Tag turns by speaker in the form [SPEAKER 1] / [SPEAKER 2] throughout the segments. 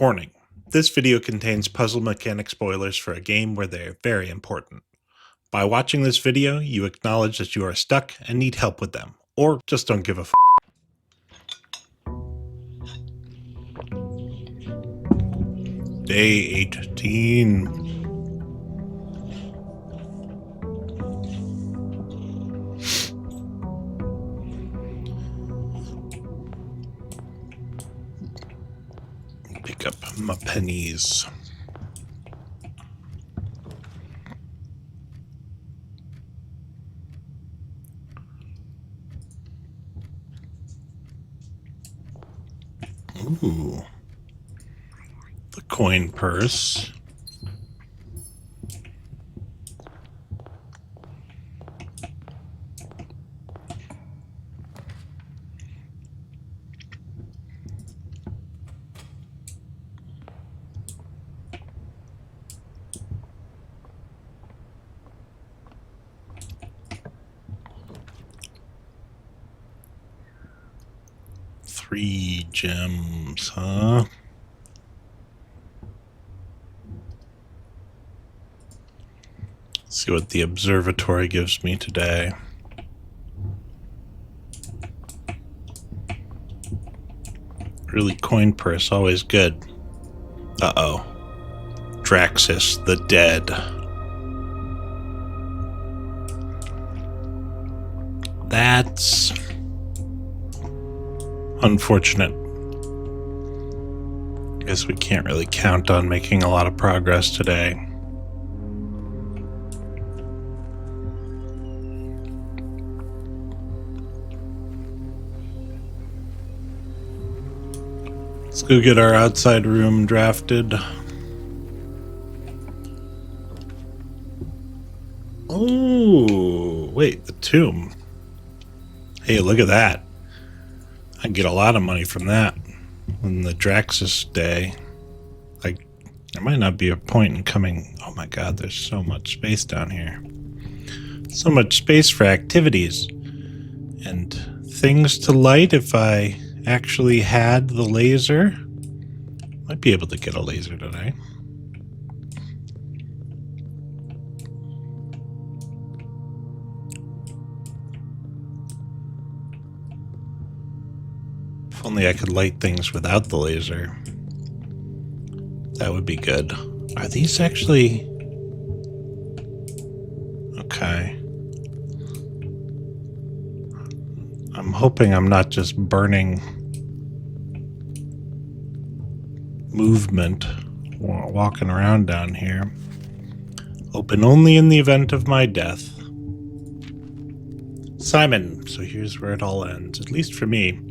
[SPEAKER 1] Warning. This video contains puzzle mechanic spoilers for a game where they are very important. By watching this video, you acknowledge that you are stuck and need help with them, or just don't give a f***. Day 18. Pick up my pennies. Ooh. The coin purse. Three gems, huh? Let's see what the observatory gives me today. Really, coin purse, always good. Uh-oh. Draxus the Dead. That's unfortunate. Guess we can't really count on making a lot of progress today. Let's go get our outside room drafted. Oh, wait, the tomb. Hey, look at that. I can get a lot of money from that on the Draxus day. Like, there might not be a point in coming. Oh my god, there's so much space down here. So much space for activities and things to light. If I actually had the laser, might be able to get a laser today. If only I could light things without the laser. That would be good. Are these actually... Okay. I'm hoping I'm not just burning movement while walking around down here. Open only in the event of my death. Simon. So here's where it all ends, at least for me.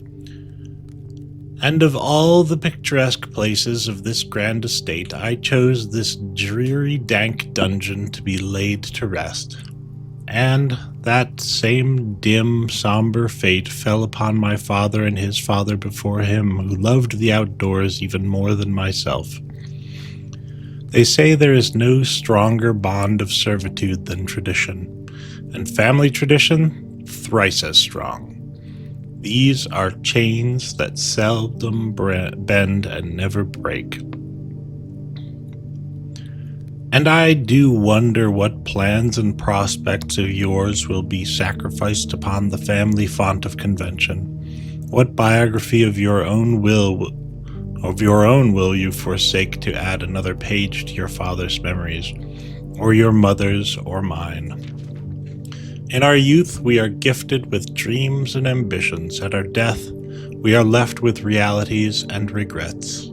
[SPEAKER 1] And of all the picturesque places of this grand estate, I chose this dreary, dank dungeon to be laid to rest. And that same dim, somber fate fell upon my father and his father before him, who loved the outdoors even more than myself. They say there is no stronger bond of servitude than tradition, and family tradition thrice as strong. These are chains that seldom bend and never break. And I do wonder what plans and prospects of yours will be sacrificed upon the family font of convention. What biography of your own will you forsake to add another page to your father's memories, or your mother's, or mine? In our youth, we are gifted with dreams and ambitions. At our death, we are left with realities and regrets.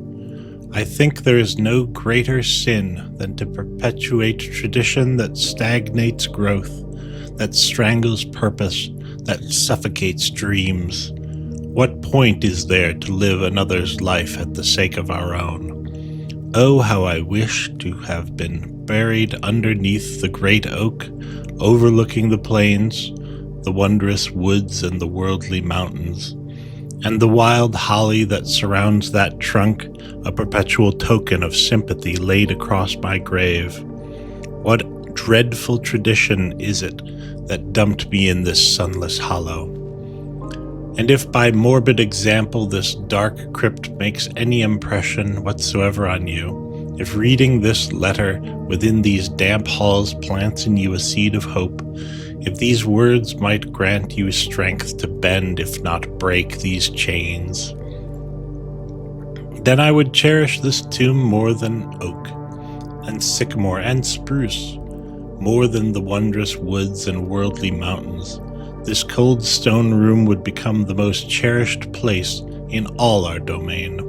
[SPEAKER 1] I think there is no greater sin than to perpetuate tradition that stagnates growth, that strangles purpose, that suffocates dreams. What point is there to live another's life at the sake of our own? Oh, how I wish to have been buried underneath the great oak, overlooking the plains, the wondrous woods and the worldly mountains, and the wild holly that surrounds that trunk, a perpetual token of sympathy laid across my grave. What dreadful tradition is it that dumped me in this sunless hollow? And if by morbid example this dark crypt makes any impression whatsoever on you, if reading this letter within these damp halls plants in you a seed of hope, if these words might grant you strength to bend, if not break, these chains, then I would cherish this tomb more than oak and sycamore and spruce, more than the wondrous woods and worldly mountains. This cold stone room would become the most cherished place in all our domain.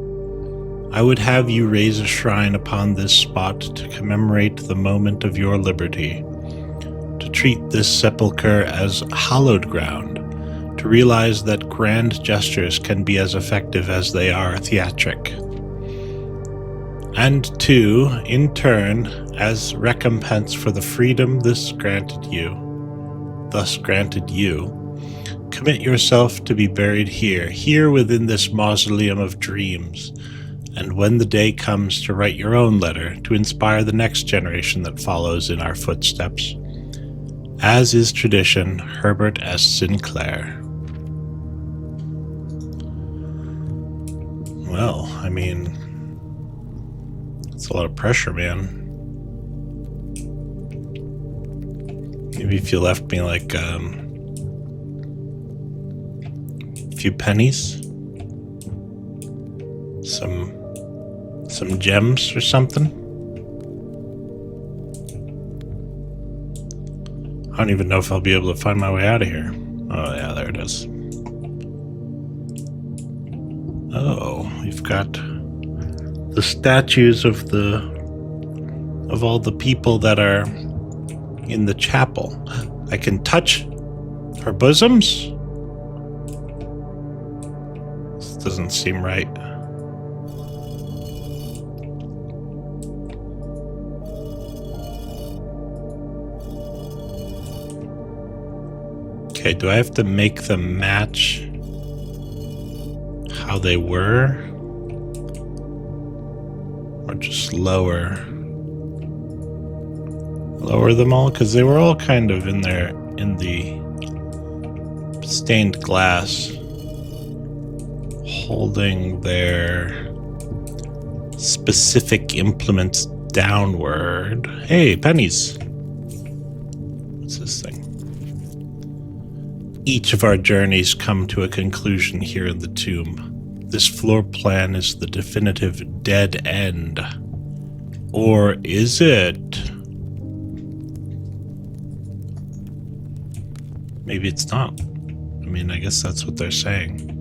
[SPEAKER 1] I would have you raise a shrine upon this spot to commemorate the moment of your liberty, to treat this sepulchre as hallowed ground, to realize that grand gestures can be as effective as they are theatric, and to, in turn, as recompense for the freedom thus granted you, commit yourself to be buried here within this mausoleum of dreams, and when the day comes to write your own letter to inspire the next generation that follows in our footsteps. As is tradition, Herbert S. Sinclair. Well, I mean, it's a lot of pressure, man. Maybe if you left me like a few pennies, some gems or something. I don't even know if I'll be able to find my way out of here. Oh yeah, there it is. Oh, we've got the statues of all the people that are in the chapel. I can touch her bosoms? This doesn't seem right. Okay, do I have to make them match how they were? Or just lower them all? Because they were all kind of in the stained glass, holding their specific implements downward. Hey, pennies. What's this thing? Each of our journeys come to a conclusion here in the tomb. This floor plan is the definitive dead end. Or is it? Maybe it's not. I mean, I guess that's what they're saying.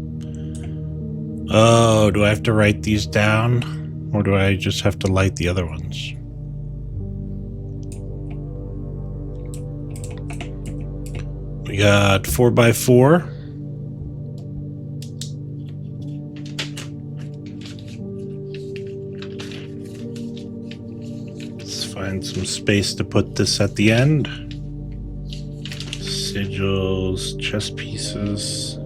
[SPEAKER 1] Oh, do I have to write these down? Or do I just have to light the other ones? We got 4x4. Let's find some space to put this at the end. Sigils, chess pieces.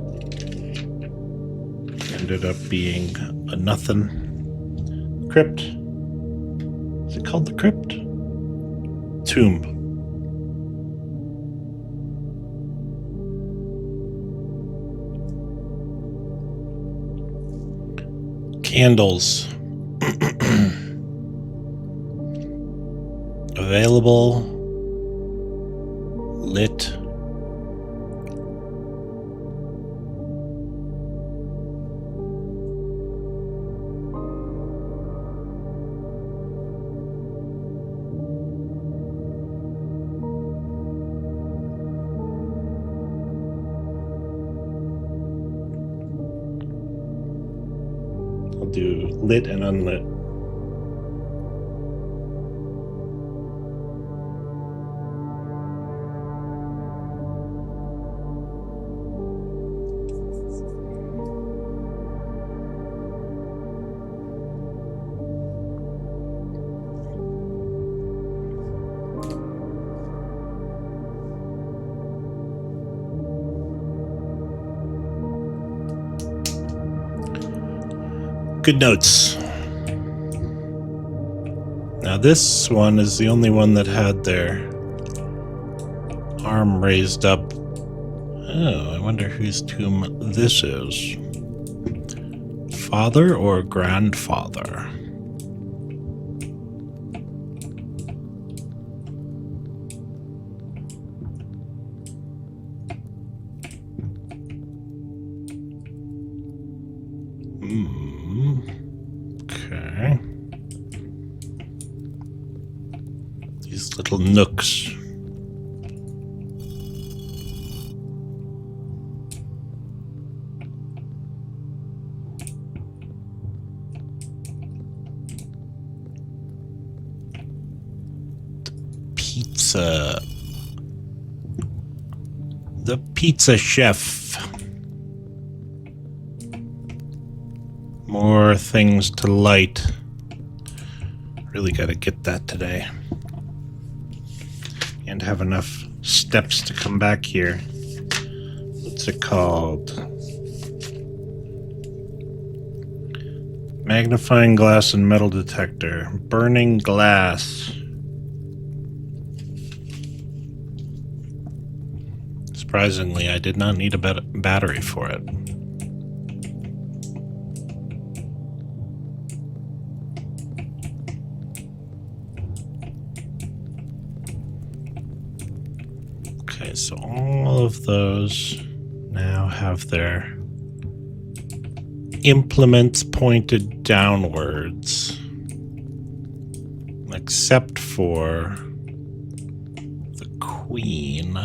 [SPEAKER 1] Ended up being a nothing. Crypt. Is it called the crypt? Tomb. Candles. Available. Lit. I'll do lit and unlit. Good notes. Now this one is the only one that had their arm raised up Oh, I wonder whose tomb this is. Father or grandfather? Okay. These little nooks. Pizza. The pizza chef. More things to light. Really gotta get that today. And have enough steps to come back here. What's it called? Magnifying glass and metal detector. Burning glass. Surprisingly, I did not need a battery for it. Okay, so all of those now have their implements pointed downwards, except for the queen.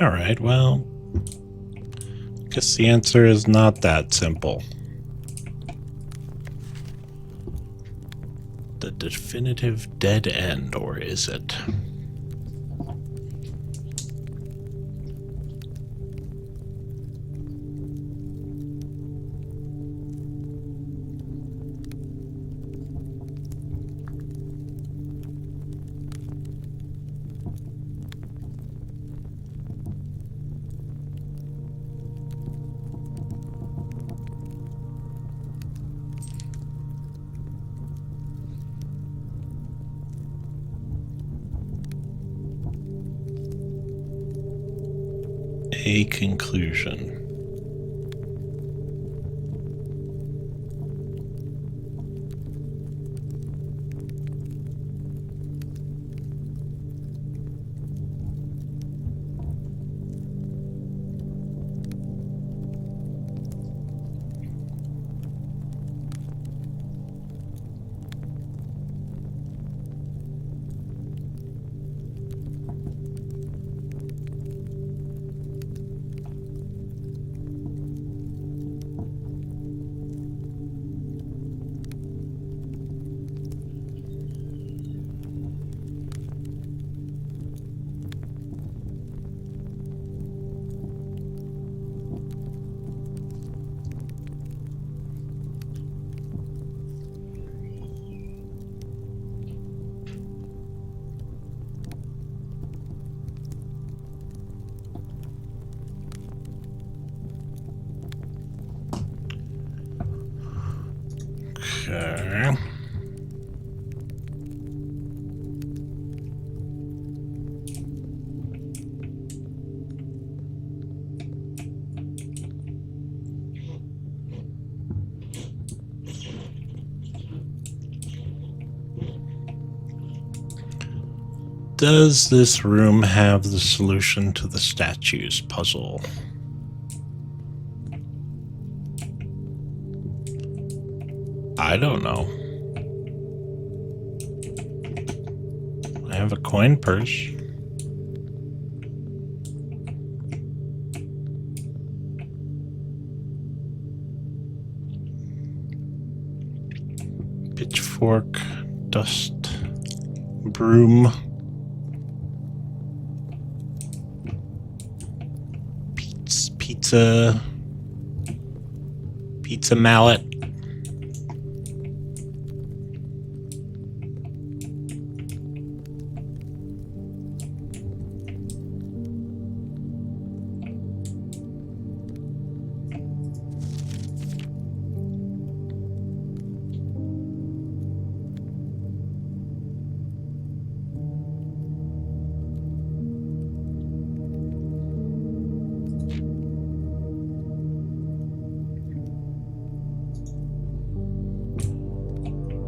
[SPEAKER 1] All right, well, I guess the answer is not that simple. The definitive dead end, or is it? A conclusion. Okay. Does this room have the solution to the statues puzzle? I don't know. I have a coin purse. Pitchfork, dust, broom, pizza mallet.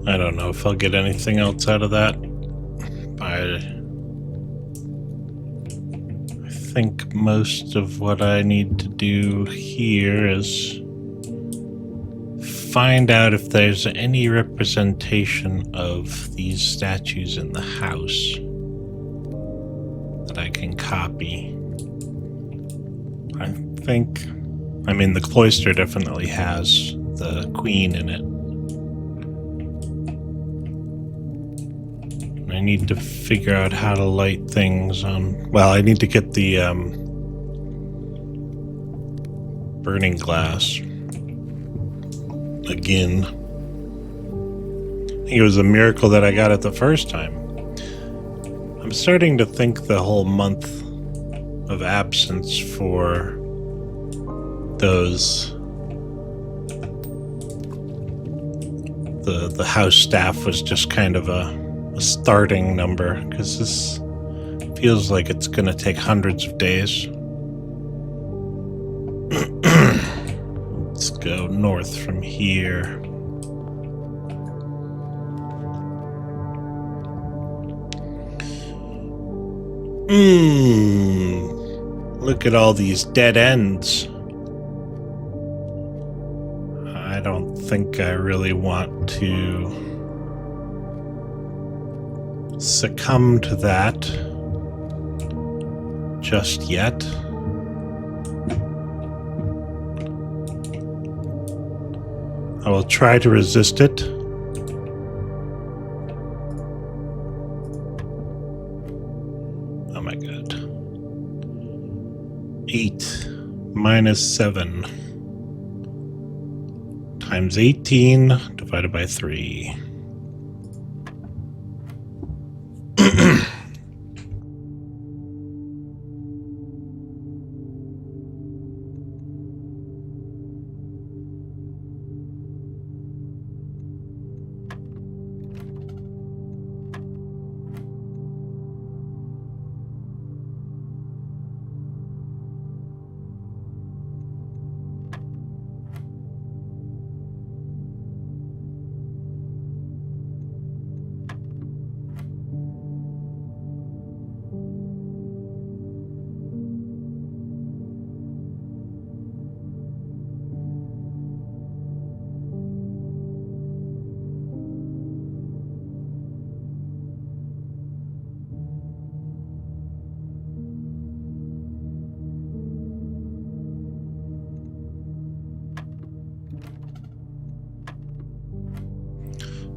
[SPEAKER 1] I don't know if I'll get anything else out of that. I think most of what I need to do here is find out if there's any representation of these statues in the house that I can copy. I mean, the cloister definitely has the queen in it. I need to figure out how to light things on... Well, I need to get the burning glass again. I think it was a miracle that I got it the first time. I'm starting to think the whole month of absence for those... The house staff was just kind of a starting number, because this feels like it's going to take hundreds of days. Let's go north from here. Look at all these dead ends. I don't think I really want to succumb to that just yet. I will try to resist it. Oh my god. 8 minus 7 times 18 divided by 3.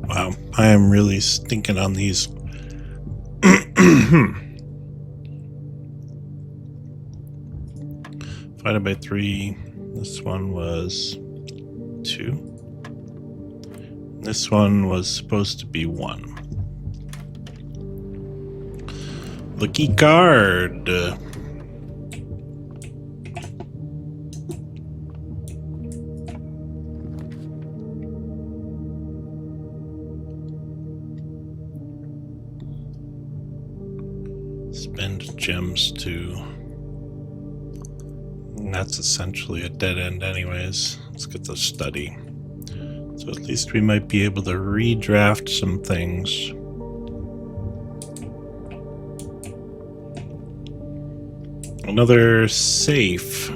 [SPEAKER 1] Wow, I am really stinking on these. Divided by 3. This one was 2. This one was supposed to be 1. Lucky card. Spend gems to... That's essentially a dead end anyways. Let's get the study. So at least we might be able to redraft some things. Another safe.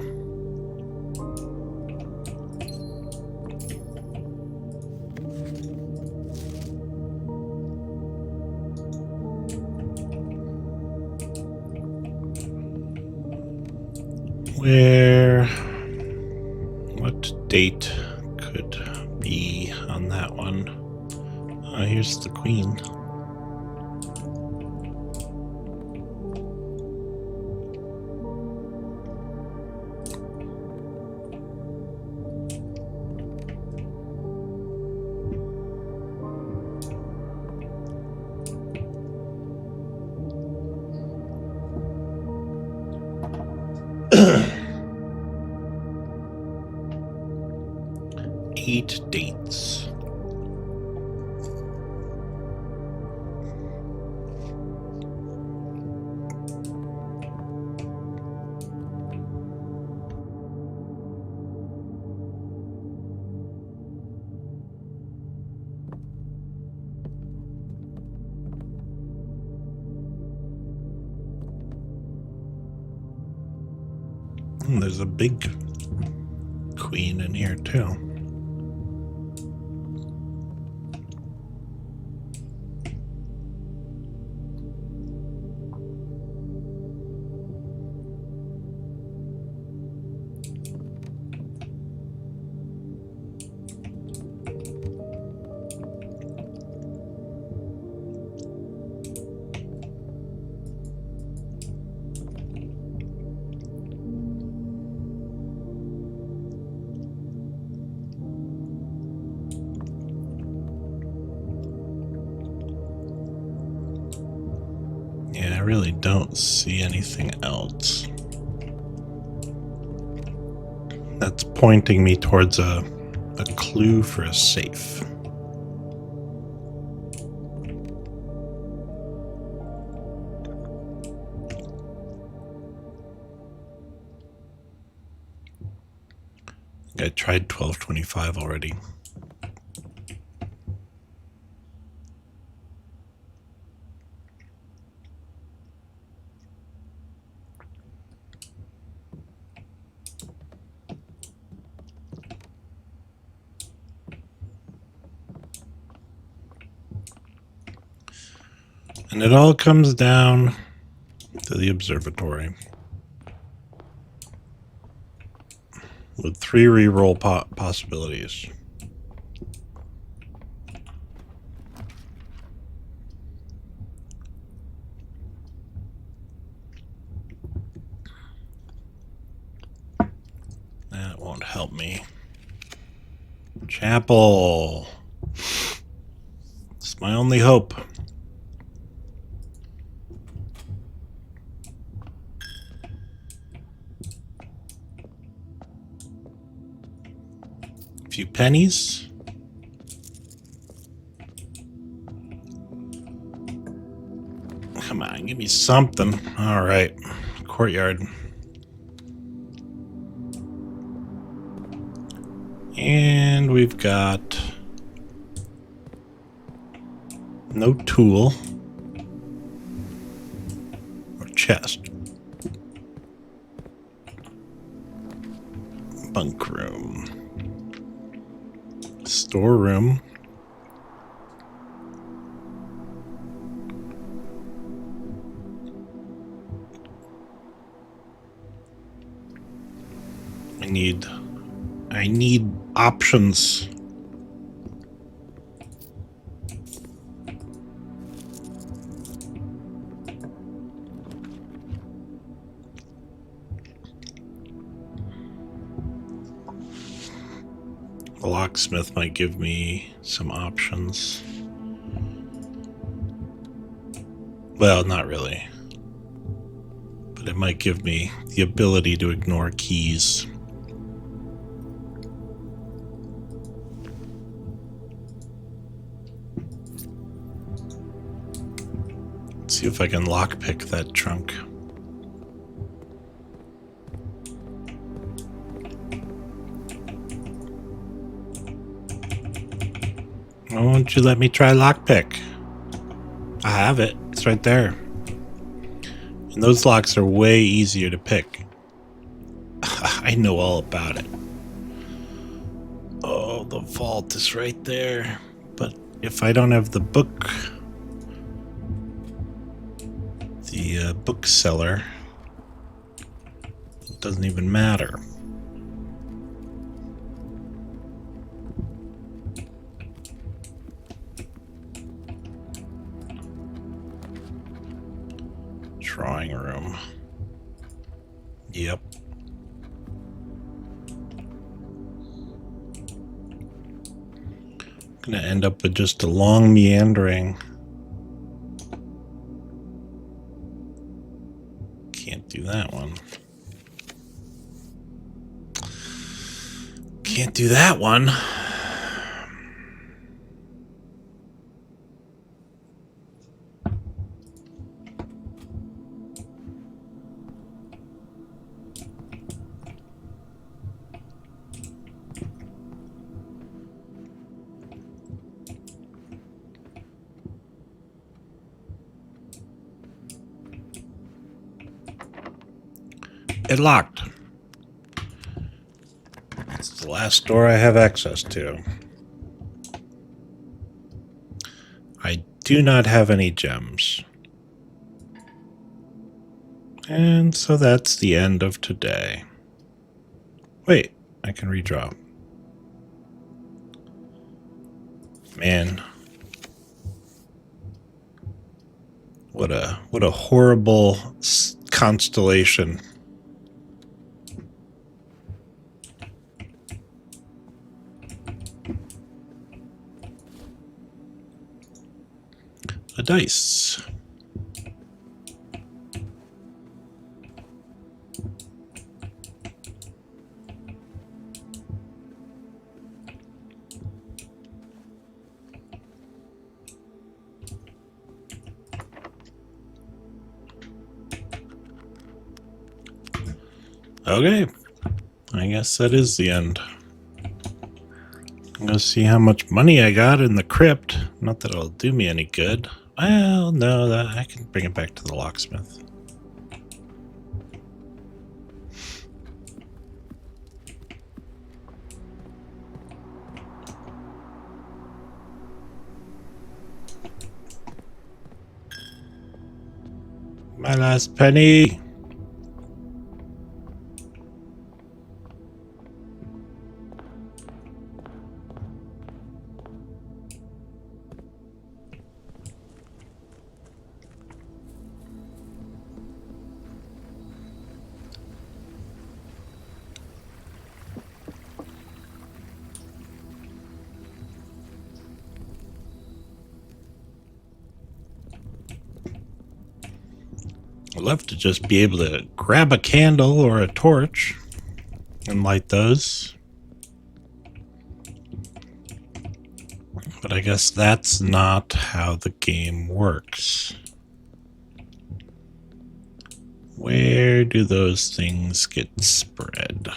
[SPEAKER 1] What date could be on that one? Here's the queen. Eight dates. There's a big queen in here too. Yeah, I really don't see anything else. That's pointing me towards a clue for a safe. I tried 1225 already. And it all comes down to the observatory. With 3 reroll possibilities. That won't help me. Chapel. It's my only hope. A few pennies. Come on, give me something. All right. Courtyard. And we've got no tool or chest. Bunk room. Storeroom. I need options. The locksmith might give me some options. Well, not really. But it might give me the ability to ignore keys. Let's see if I can lockpick that trunk. Why won't you let me try lockpick? I have it. It's right there. And those locks are way easier to pick. I know all about it. Oh, the vault is right there. But if I don't have the book, the bookseller, it doesn't even matter. Drawing room. Yep. Gonna end up with just a long meandering. Can't do that one. Can't do that one. It locked. last door I have access to. I do not have any gems. And so that's the end of today. Wait, I can redraw. Man. What a horrible constellation. A dice. Okay, I guess that is the end. I'm gonna see how much money I got in the crypt. Not that it'll do me any good. Well, no, that I can bring it back to the locksmith. My last penny. I'd love to just be able to grab a candle or a torch and light those. But I guess that's not how the game works. Where do those things get spread?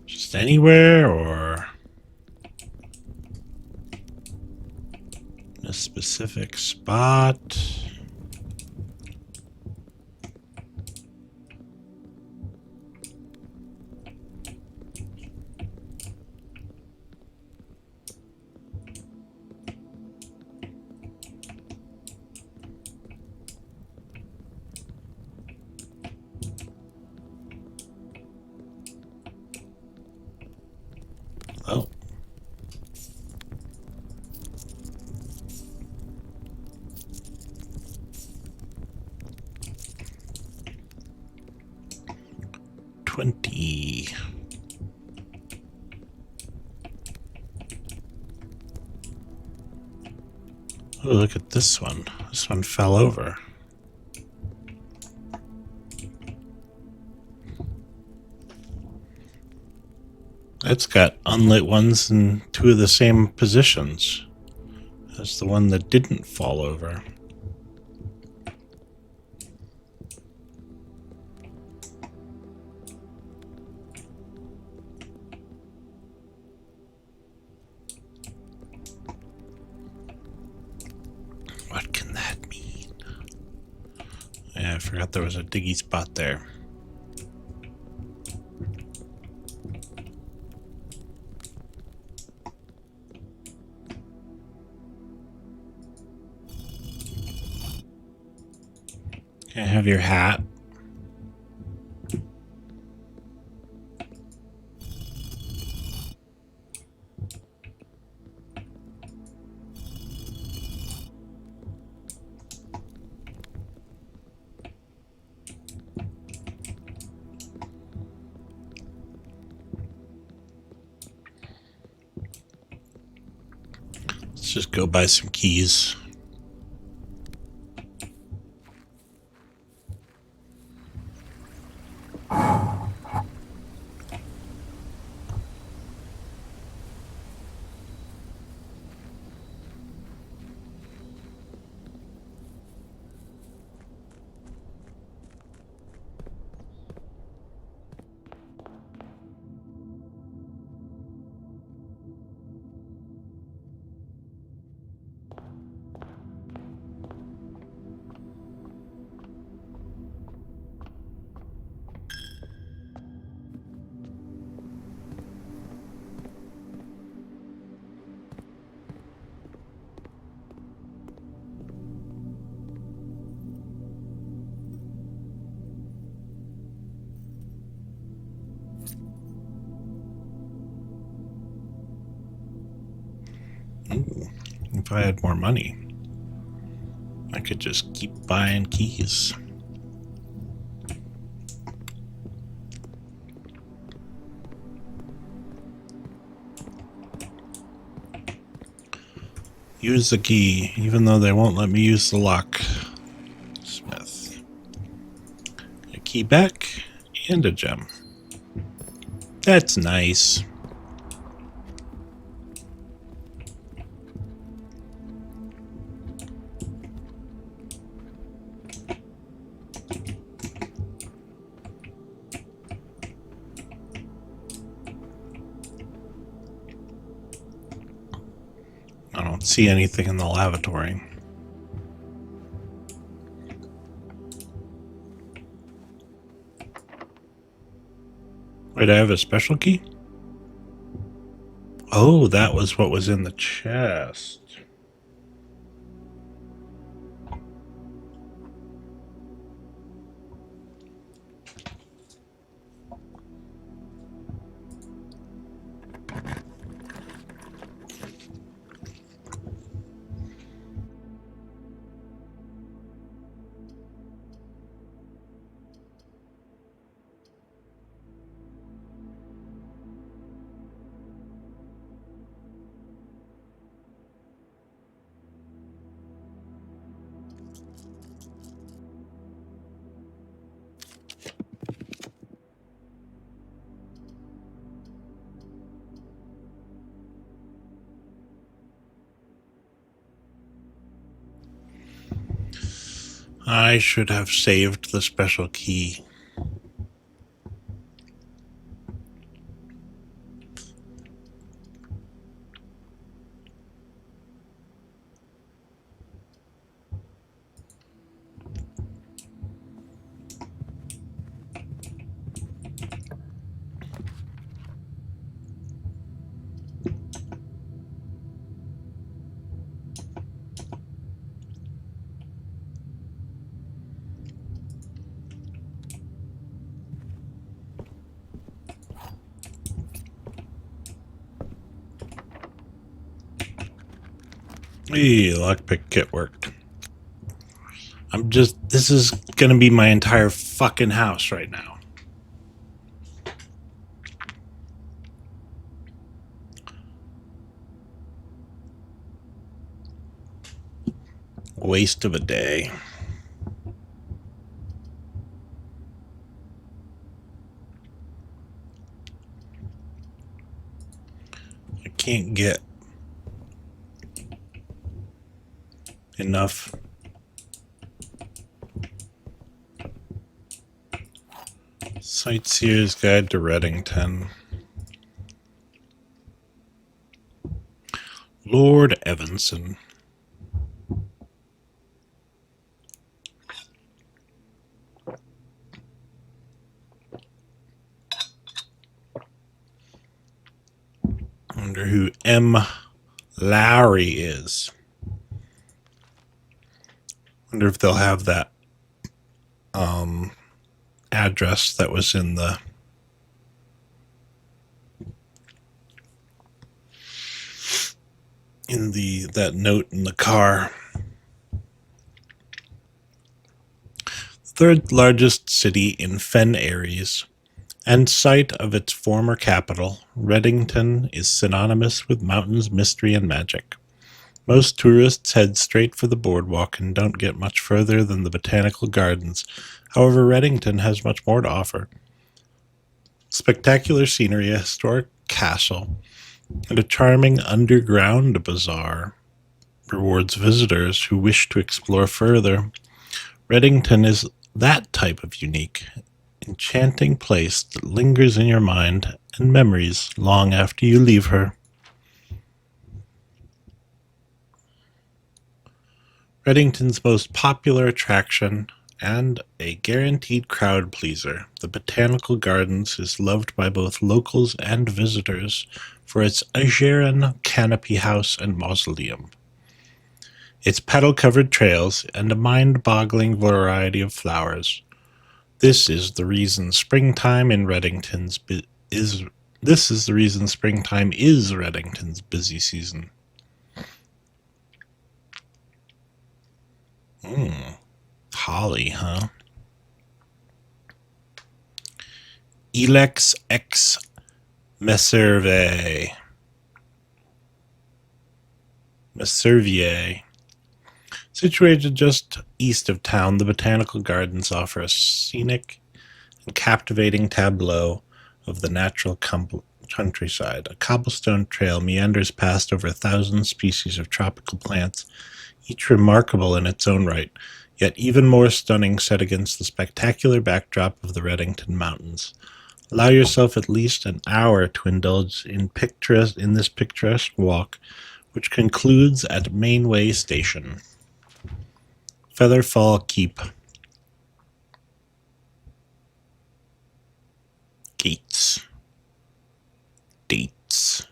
[SPEAKER 1] Just anywhere, or a specific spot? Oh. $20. Oh, look at this one. This one fell over. It's got unlit ones in two of the same positions as the one that didn't fall over. What can that mean? Yeah, I forgot there was a diggy spot there. Can I have your hat? Let's just go buy some keys. If I had more money, I could just keep buying keys. Use the key, even though they won't let me use the lock. Smith. A key back and a gem. That's nice. I don't see anything in the lavatory. Wait, I have a special key? Oh, that was what was in the chest. I should have saved the special key. Hey, lockpick kit worked. This is gonna be my entire fucking house right now. Waste of a day. I can't get enough. Sightseer's Guide to Reddington. Lord Evanson. I wonder who M. Lowry is. Wonder if they'll have that address that was in the that note in the car. Third largest city in Fen Aries and site of its former capital, Reddington is synonymous with mountains, mystery, and magic. Most tourists head straight for the boardwalk and don't get much further than the botanical gardens. However, Reddington has much more to offer. Spectacular scenery, a historic castle, and a charming underground bazaar rewards visitors who wish to explore further. Reddington is that type of unique, enchanting place that lingers in your mind and memories long after you leave her. Reddington's most popular attraction and a guaranteed crowd pleaser, the Botanical Gardens is loved by both locals and visitors for its Ageran canopy house and mausoleum, its petal-covered trails, and a mind-boggling variety of flowers. This is the reason springtime is Reddington's busy season. Holly, huh? Elex ex Messerve. Messervier. Situated just east of town, the botanical gardens offer a scenic and captivating tableau of the natural countryside. A cobblestone trail meanders past over 1,000 species of tropical plants, each remarkable in its own right, yet even more stunning set against the spectacular backdrop of the Reddington Mountains. Allow yourself at least an hour to indulge in this picturesque walk, which concludes at Mainway Station. Featherfall Keep. Gates. Dates.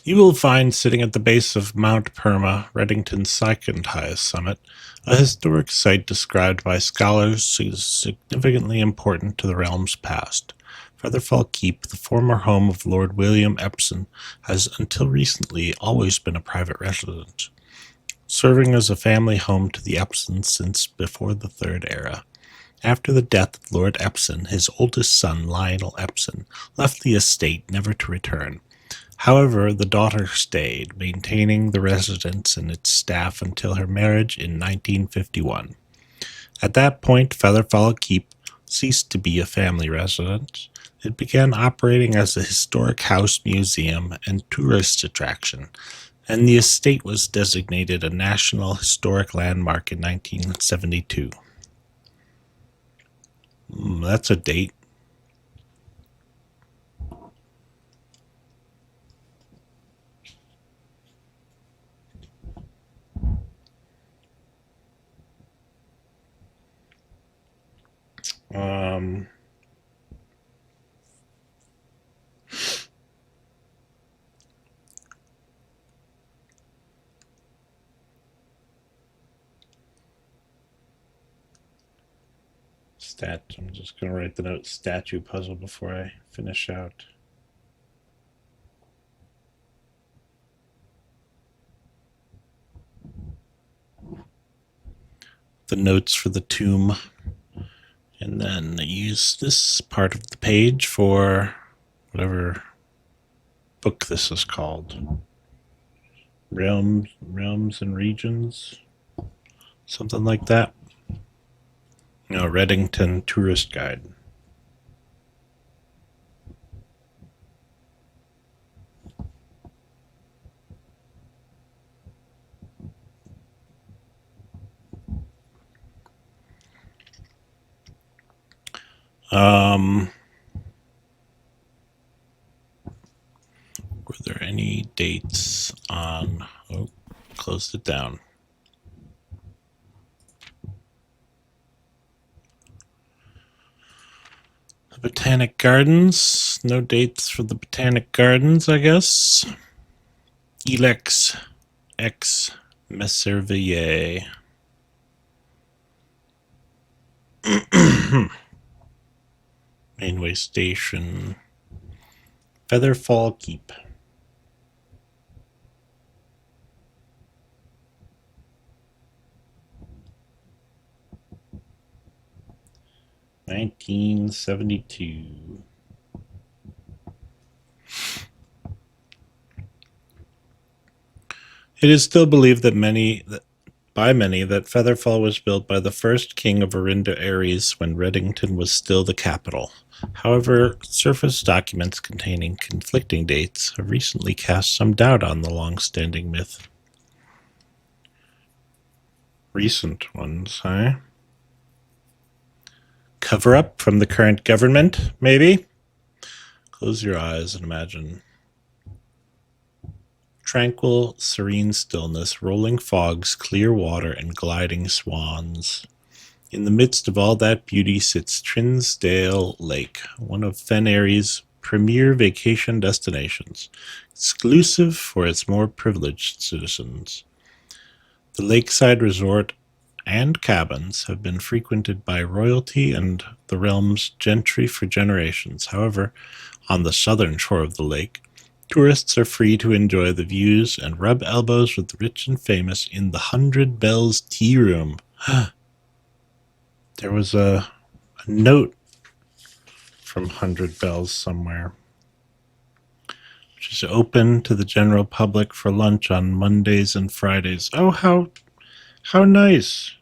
[SPEAKER 1] You will find sitting at the base of Mount Perma, Reddington's second highest summit, a historic site described by scholars as significantly important to the realm's past. Featherfall Keep, the former home of Lord William Epsom, has until recently always been a private residence, serving as a family home to the Epsons since before the Third Era. After the death of Lord Epsom, his oldest son, Lionel Epsom, left the estate never to return. However, the daughter stayed, maintaining the residence and its staff until her marriage in 1951. At that point, Featherfall Keep ceased to be a family residence. It began operating as a historic house museum and tourist attraction, and the estate was designated a National Historic Landmark in 1972. That's a date. Um, I'm just going to write the note statue puzzle before I finish out. The notes for the tomb. And then use this part of the page for whatever book this is called. Realms and Regions. Something like that. Reddington Tourist Guide. Were there any dates on... Oh, closed it down. The Botanic Gardens. No dates for the Botanic Gardens, I guess. Elex ex Messervilliers. Mainway Station. Featherfall Keep. (1972). It is still believed by many that Featherfall was built by the first king of Arinda Aries when Reddington was still the capital. However, surface documents containing conflicting dates have recently cast some doubt on the long-standing myth. Recent ones, huh? Cover-up from the current government, maybe? Close your eyes and imagine. Tranquil, serene stillness, rolling fogs, clear water, and gliding swans. In the midst of all that beauty sits Trinsdale Lake, one of Fen Airy's premier vacation destinations, exclusive for its more privileged citizens. The lakeside resort and cabins have been frequented by royalty and the realm's gentry for generations. However, on the southern shore of the lake, Tourists are free to enjoy the views and rub elbows with the rich and famous in the 100 Bells Tea Room. There was a note from 100 Bells somewhere, which is open to the general public for lunch on Mondays and Fridays. Oh, how nice.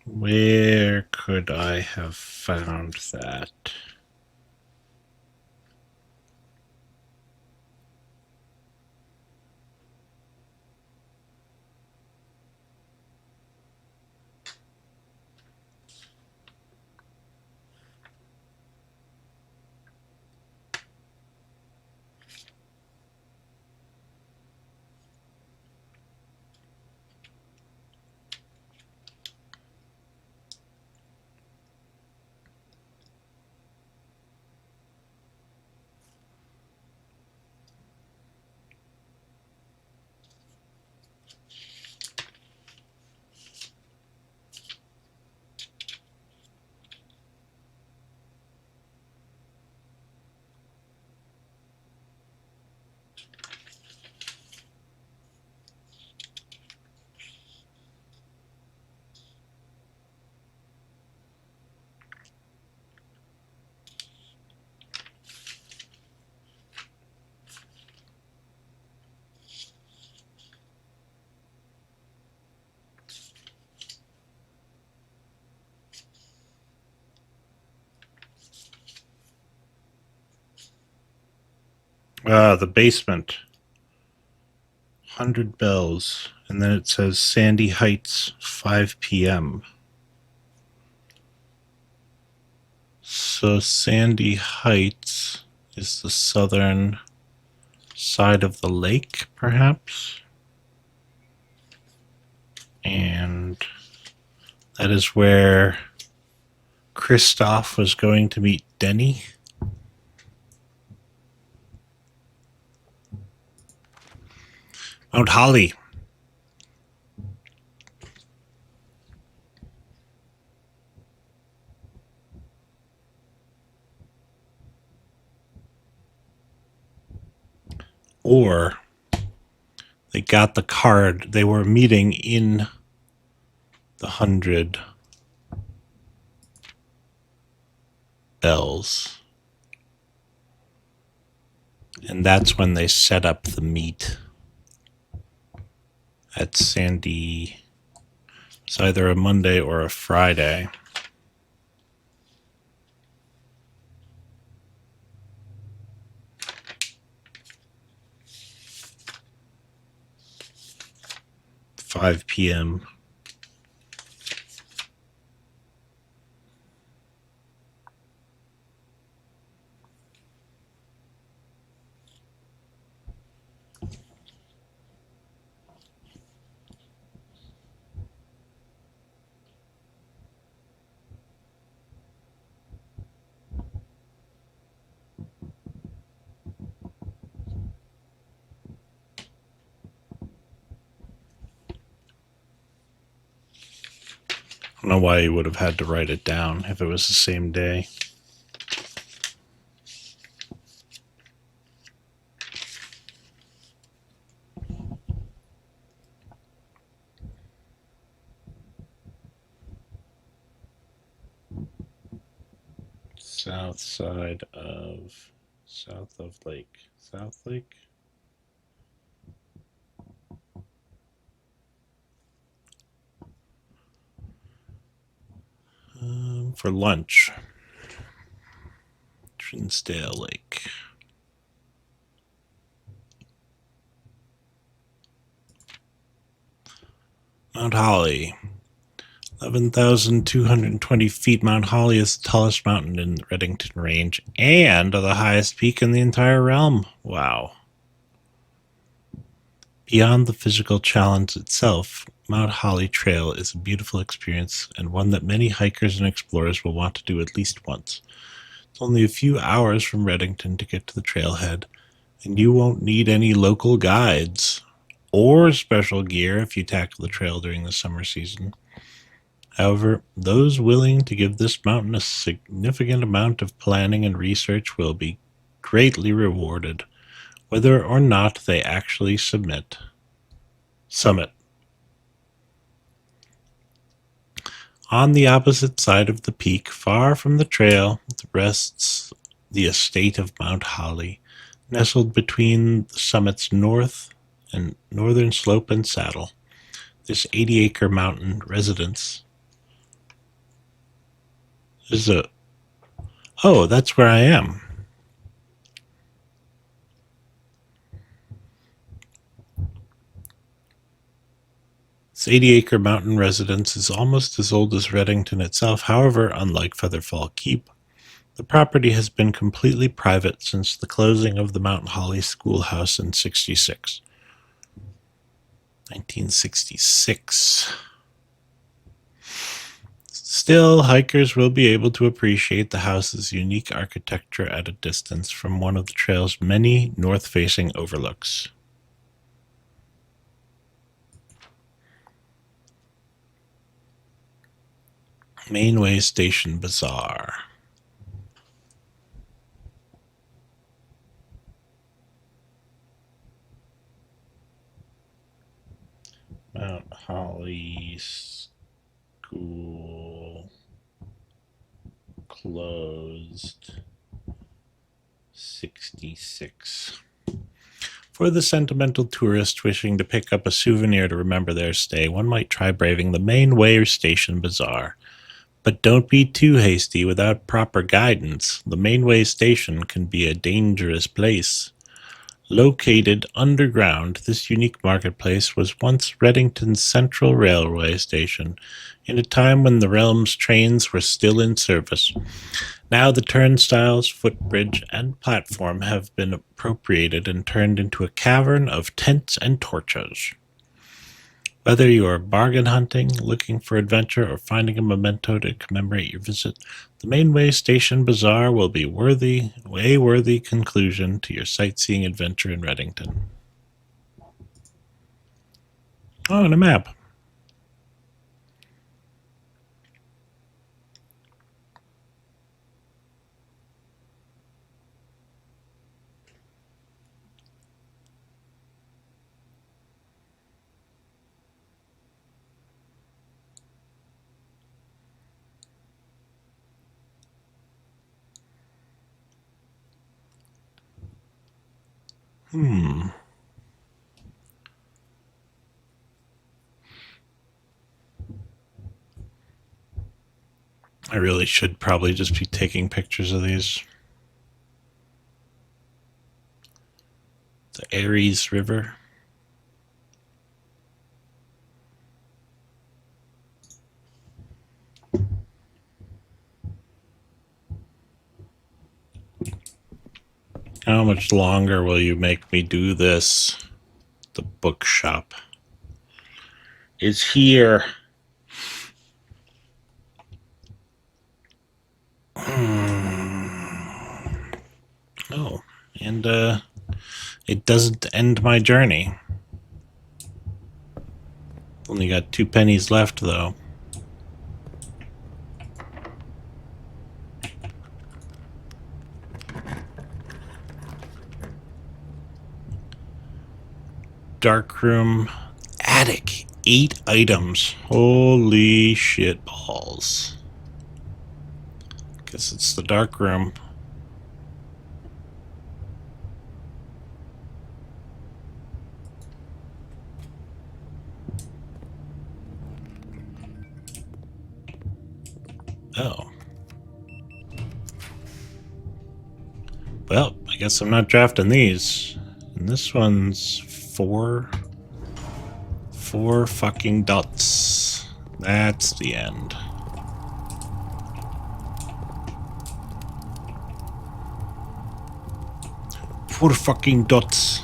[SPEAKER 1] Where could I have found that? The basement. 100 Bells. And then it says Sandy Heights, 5 p.m. So Sandy Heights is the southern side of the lake, perhaps? And that is where Kristoff was going to meet Denny. Mount Holly. Or they got the card. They were meeting in the 100 Bells. And that's when they set up the meet at Sandy. It's either a Monday or a Friday. $5 p.m. I don't know why you would have had to write it down if it was the same day. South side of South Lake. For lunch. Trinsdale Lake. Mount Holly. 11,220 feet. Mount Holly is the tallest mountain in the Redington Range and the highest peak in the entire realm. Wow. Beyond the physical challenge itself, Mount Holly Trail is a beautiful experience and one that many hikers and explorers will want to do at least once. It's only a few hours from Redington to get to the trailhead, and you won't need any local guides or special gear if you tackle the trail during the summer season. However, those willing to give this mountain a significant amount of planning and research will be greatly rewarded, whether or not they actually summit. On the opposite side of the peak, far from the trail, rests the estate of Mount Holly, nestled between the summit's northern slope and saddle. This 80-acre mountain residence is a... Oh, that's where I am. This 80-acre mountain residence is almost as old as Redington itself. However, unlike Featherfall Keep, the property has been completely private since the closing of the Mount Holly Schoolhouse in 1966. Still, hikers will be able to appreciate the house's unique architecture at a distance from one of the trail's many north-facing overlooks. Mainway Station Bazaar. Mount Holly School closed 66. For the sentimental tourist wishing to pick up a souvenir to remember their stay, one might try braving the Mainway Station Bazaar. But don't be too hasty. Without proper guidance, the Mainway Station can be a dangerous place. Located underground, this unique marketplace was once Redington's central railway station, in a time when the realm's trains were still in service. Now the turnstiles, footbridge, and platform have been appropriated and turned into a cavern of tents and torches. Whether you are bargain hunting, looking for adventure, or finding a memento to commemorate your visit, the Mainway Station Bazaar will be a worthy conclusion to your sightseeing adventure in Redington. Oh, and a map. I really should probably just be taking pictures of these. The Aries River. How much longer will you make me do this? The bookshop is here. Oh, and it doesn't end my journey. Only got 2 pennies left, though. Darkroom attic, 8 items. Holy shit balls. Guess it's the darkroom. Oh. Well, I guess I'm not drafting these. And this one's 4 fucking dots. That's the end. Four fucking dots.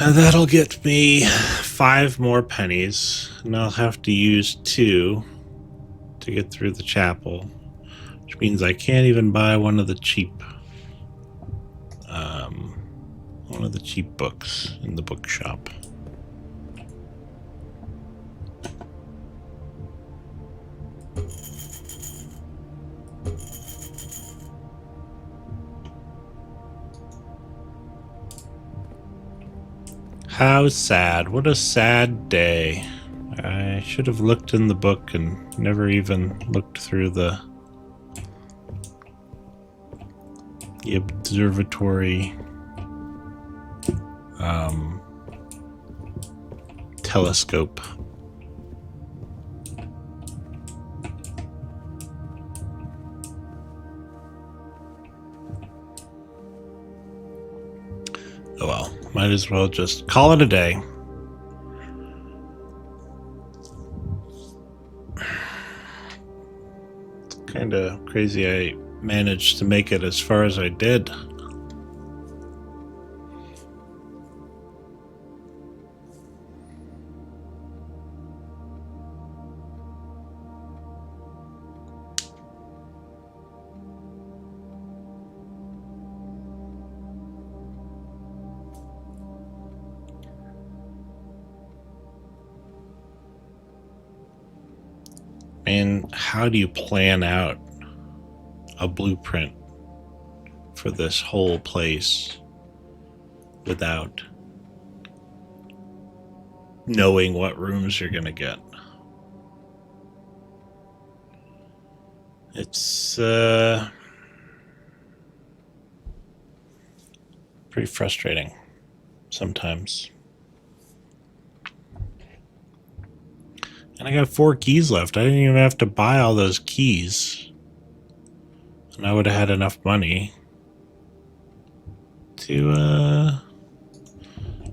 [SPEAKER 1] And that'll get me 5 more pennies, and I'll have to use 2 to get through the chapel, which means I can't even buy one of the cheap books in the bookshop. How sad. What a sad day. I should have looked in the book and never even looked through the observatory telescope. Oh well, might as well just call it a day. It's kind of crazy I managed to make it as far as I did. And how do you plan out a blueprint for this whole place without knowing what rooms you're gonna get? It's pretty frustrating sometimes. And I got 4 keys left. I didn't even have to buy all those keys. And I would have had enough money to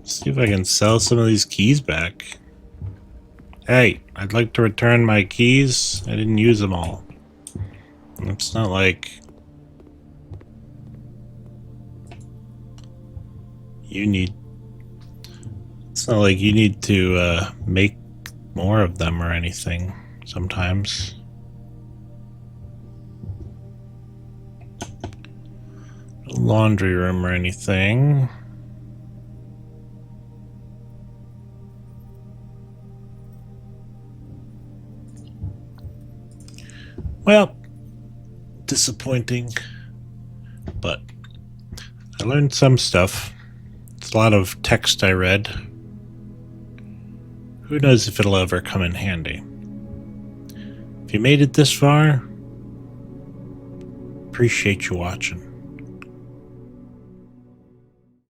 [SPEAKER 1] see if I can sell some of these keys back. Hey, I'd like to return my keys. I didn't use them all. It's not like you need to make more of them or anything sometimes. No laundry room or anything. Well, disappointing, but I learned some stuff. It's a lot of text I read. Who knows if it'll ever come in handy. If you made it this far, appreciate you watching.